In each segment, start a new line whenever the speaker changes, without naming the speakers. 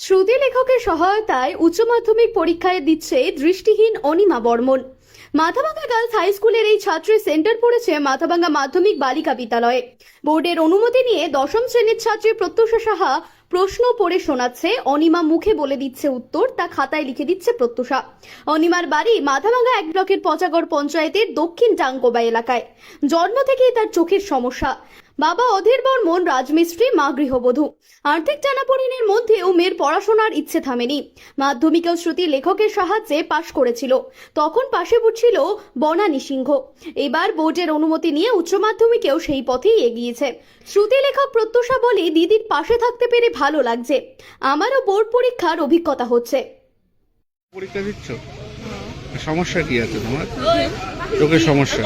শ্রুতি লেখকের সহায়তায় উচ্চ মাধ্যমিক পরীক্ষায় দিচ্ছে দৃষ্টিহীন অনিমা বর্মন। মাথাভাঙ্গা গার্লস হাই স্কুলের এই ছাত্রীর সেন্টার পড়েছে মাথাভাঙ্গা মাধ্যমিক বালিকা বিদ্যালয়ে। বোর্ডের অনুমতি নিয়ে দশম শ্রেণীর ছাত্রী প্রত্যুষা সাহা প্রশ্ন পড়ে শোনাচ্ছে, অনিমা মুখে বলে দিচ্ছে উত্তর, তা খাতায় লিখে দিচ্ছে প্রত্যুষা। অনিমার বাড়ি মাথাভাঙ্গা 1 ব্লকের পচাগড় পঞ্চায়েতের দক্ষিণ টাঙ্কোবা এলাকায়। জন্ম থেকেই তার চোখের সমস্যা। বাবা অধীর বর্মন রাজমিস্ত্রি, মা গৃহবধূ। আর্থিক টানাপোড়েনের মধ্যেও মেয়ের পড়াশোনার ইচ্ছে থামেনি। মাধ্যমিকেও শ্রুতি লেখকের সাহায্যে পাশ করেছিল। তখন পাশে পড়ছিল বনানী সিংহ। এবার বোর্ডের অনুমতি নিয়ে উচ্চ মাধ্যমিকেও সেই পথেই এগিয়েছে। শ্রুতি লেখক প্রত্যুষা বলে, দিদির পাশে থাকতে পেরে ভালো লাগছে। আমারও বোর্ড পরীক্ষার অভিজ্ঞতা হচ্ছে।
পরীক্ষা দিচ্ছ? সমস্যা কি আছে তোমার? চোখের সমস্যা।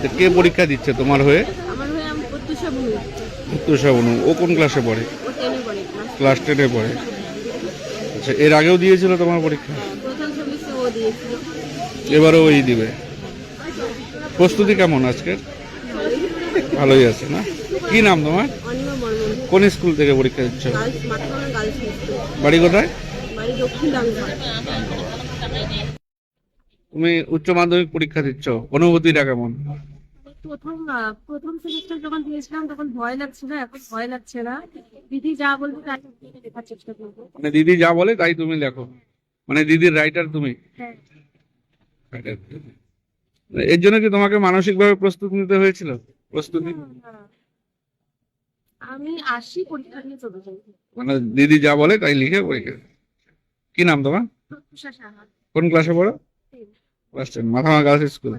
তো কে পরীক্ষা দিচ্ছে তোমার হয়ে?
আমার হয়ে আমি প্রত্যুষা বলু।
প্রত্যুষা বনু। ও কোন ক্লাসে পড়ে?
ও 10-এ পড়ে,
ক্লাস 10-এ পড়ে। আচ্ছা, এর আগেও দিয়েছিল তোমার পরীক্ষা?
প্রথম সেমিস্টার ও দিয়েছিল।
এবারও ওই দিবে। প্রস্তুতি কেমন আজকের? ভালোই আছে না? কি নাম তোমার?
অনিমা বর্মন।
কোন স্কুল থেকে পরীক্ষা দিচ্ছ?
Girls Mathabhanga girls school.
বাড়ি কোথায়?
বাড়ি দক্ষিণ ডাঙ্গা।
তুমি উচ্চ মাধ্যমিক পরীক্ষা দিচ্ছ, অনুভূতিটা কেমন?
প্রথম সেমিস্টার যখন দিয়েছিলাম তখন ভয় লাগছিল, এখন ভয় লাগছে না। দিদি যা বলবে তাই লেখার চেষ্টা করবো।
মানে দিদি যা বলে তাই তুমি লেখো? মানে দিদির রাইটার তুমি?
হ্যাঁ।
এর জন্য কি তোমাকে মানসিকভাবে প্রস্তুত নিতে হয়েছিল? প্রস্তুতি
আমি আসি পরীক্ষা দিয়ে চলে যাই।
মানে দিদি যা বলে তাই লিখে পরীক্ষা। কি নাম তোমার?
প্রত্যুষা সাহা।
কোন ক্লাসে পড়ো?
10।
Class 10, Mathabhanga girls school.